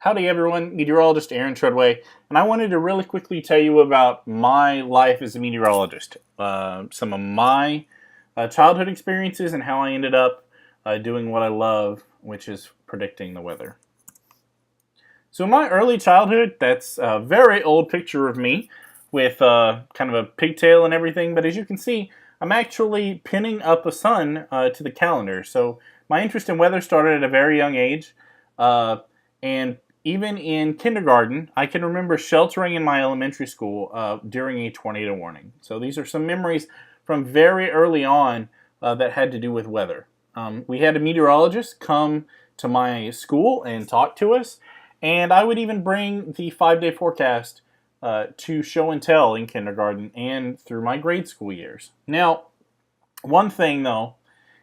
Howdy everyone, meteorologist Aaron Treadway, and I wanted to really quickly tell you about my life as a meteorologist. Some of my childhood experiences and how I ended up doing what I love, which is predicting the weather. So in my early childhood, that's a very old picture of me with kind of a pigtail and everything, but as you can see, I'm actually pinning up a sun to the calendar. So my interest in weather started at a very young age, and even in kindergarten, I can remember sheltering in my elementary school during a tornado warning. So these are some memories from very early on that had to do with weather. We had a meteorologist come to my school and talk to us, and I would even bring the 5-day forecast to show and tell in kindergarten and through my grade school years. Now, one thing though,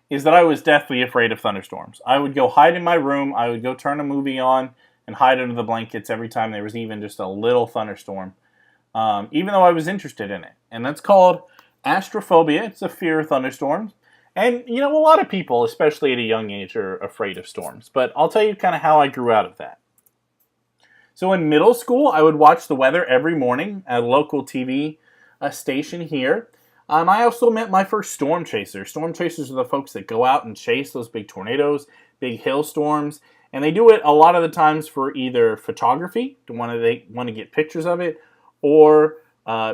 is that I was deathly afraid of thunderstorms. I would go hide in my room, I would go turn a movie on, and hide under the blankets every time there was even just a little thunderstorm, even though I was interested in it. And that's called astrophobia. It's a fear of thunderstorms. And, you know, a lot of people, especially at a young age, are afraid of storms. But I'll tell you kind of how I grew out of that. So in middle school, I would watch the weather every morning at a local TV station here. I also met my first storm chasers. Storm chasers are the folks that go out and chase those big tornadoes, big hailstorms. And they do it a lot of the times for either photography, they want to get pictures of it, or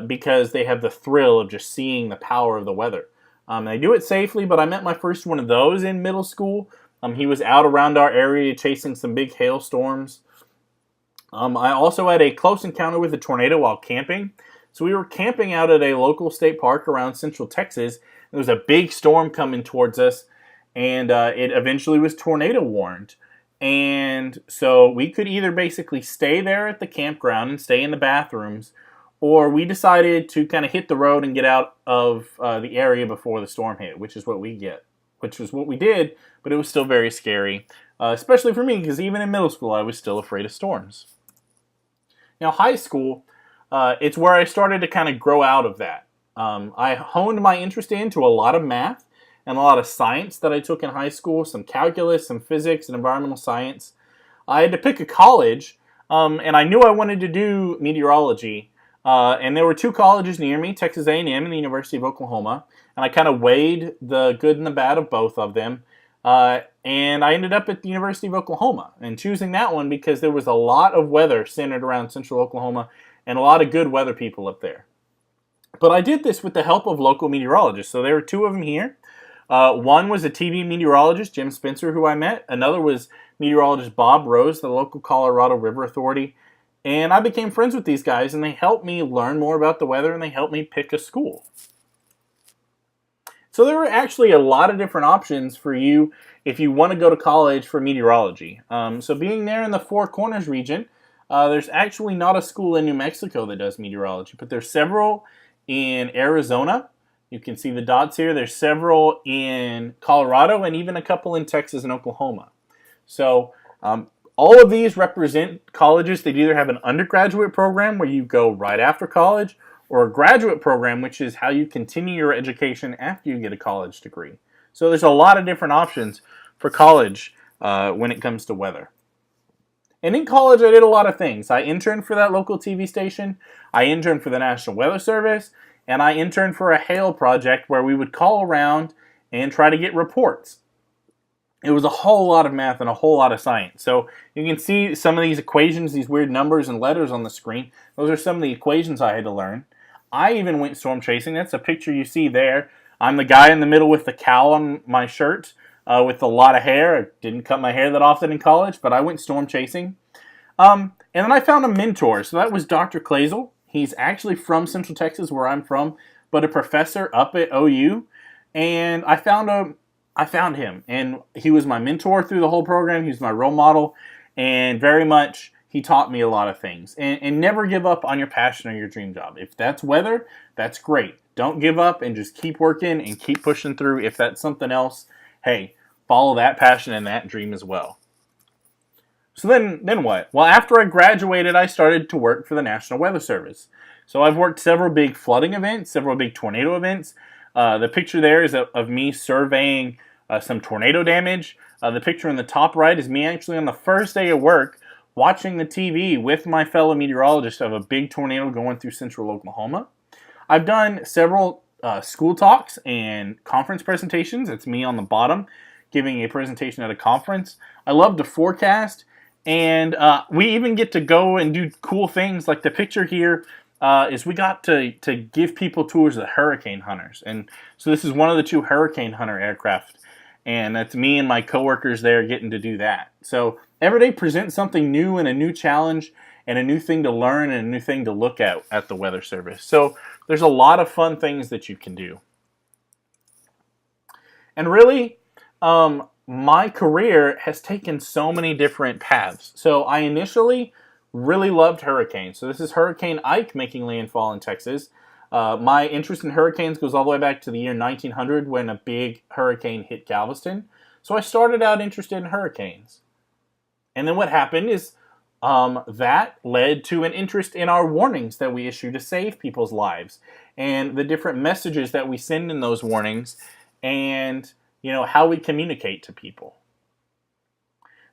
because they have the thrill of just seeing the power of the weather. They do it safely, but I met my first one of those in middle school. He was out around our area chasing some big hailstorms. I also had a close encounter with a tornado while camping. So we were camping out at a local state park around Central Texas. There was a big storm coming towards us, and it eventually was tornado warned. And so we could either basically stay there at the campground and stay in the bathrooms, or we decided to kind of hit the road and get out of the area before the storm hit, which was what we did, but it was still very scary, especially for me, because even in middle school, I was still afraid of storms. Now, high school, it's where I started to kind of grow out of that. I honed my interest into a lot of math and a lot of science that I took in high school, some calculus, some physics, and environmental science. I had to pick a college, and I knew I wanted to do meteorology. And there were two colleges near me, Texas A&M and the University of Oklahoma. And I kind of weighed the good and the bad of both of them. And I ended up at the University of Oklahoma and choosing that one because there was a lot of weather centered around central Oklahoma and a lot of good weather people up there. But I did this with the help of local meteorologists. So there were two of them here. One was a TV meteorologist, Jim Spencer, who I met. Another was meteorologist Bob Rose, the local Colorado River Authority. And I became friends with these guys, and they helped me learn more about the weather, and they helped me pick a school. So there were actually a lot of different options for you if you want to go to college for meteorology. So being there in the Four Corners region, there's actually not a school in New Mexico that does meteorology, but there's several in Arizona. You can see the dots here. There's several in Colorado and even a couple in Texas and Oklahoma. So all of these represent colleges that either have an undergraduate program where you go right after college, or a graduate program, which is how you continue your education after you get a college degree. So there's a lot of different options for college when it comes to weather. And in college, I did a lot of things. I interned for that local TV station. I interned for the National Weather Service. And I interned for a hail project where we would call around and try to get reports. It was a whole lot of math and a whole lot of science. So you can see some of these equations, these weird numbers and letters on the screen. Those are some of the equations I had to learn. I even went storm chasing. That's a picture you see there. I'm the guy in the middle with the cowl on my shirt with a lot of hair. I didn't cut my hair that often in college, but I went storm chasing. And then I found a mentor. So that was Dr. Clazel. He's actually from Central Texas, where I'm from, but a professor up at OU. And I found him, and he was my mentor through the whole program. He was my role model, and very much he taught me a lot of things. And never give up on your passion or your dream job. If that's weather, that's great. Don't give up and just keep working and keep pushing through. If that's something else, hey, follow that passion and that dream as well. So then what? Well, after I graduated, I started to work for the National Weather Service. So I've worked several big flooding events, several big tornado events. The picture there is of me surveying some tornado damage. The picture in the top right is me actually on the first day of work watching the TV with my fellow meteorologist of a big tornado going through central Oklahoma. I've done several school talks and conference presentations. It's me on the bottom giving a presentation at a conference. I love to forecast, and we even get to go and do cool things. Like the picture here is we got to give people tours of the hurricane hunters. And so this is one of the 2 hurricane hunter aircraft. And that's me and my coworkers there getting to do that. So every day presents something new and a new challenge and a new thing to learn and a new thing to look at the Weather Service. So there's a lot of fun things that you can do. And really, my career has taken so many different paths. So I initially really loved hurricanes. So this is Hurricane Ike making landfall in Texas. My interest in hurricanes goes all the way back to the year 1900 when a big hurricane hit Galveston. So I started out interested in hurricanes. And then what happened is that led to an interest in our warnings that we issue to save people's lives and the different messages that we send in those warnings and how we communicate to people.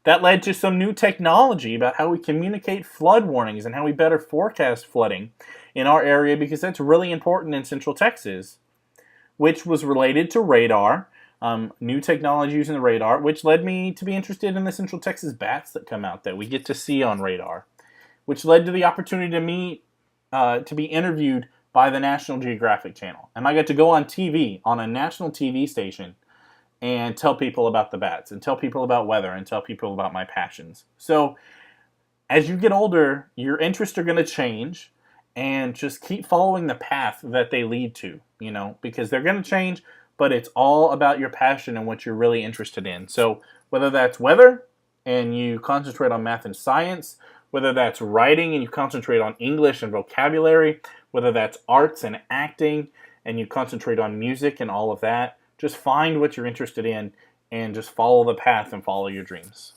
That led to some new technology about how we communicate flood warnings and how we better forecast flooding in our area, because that's really important in Central Texas, which was related to radar, new technology using the radar, which led me to be interested in the Central Texas bats that come out that we get to see on radar, which led to the opportunity to be interviewed by the National Geographic Channel. And I got to go on TV, on a national TV station, and tell people about the bats, and tell people about weather, and tell people about my passions. So as you get older, your interests are going to change, and just keep following the path that they lead to, because they're going to change, but it's all about your passion and what you're really interested in. So whether that's weather and you concentrate on math and science, whether that's writing and you concentrate on English and vocabulary, whether that's arts and acting and you concentrate on music and all of that, just find what you're interested in and just follow the path and follow your dreams.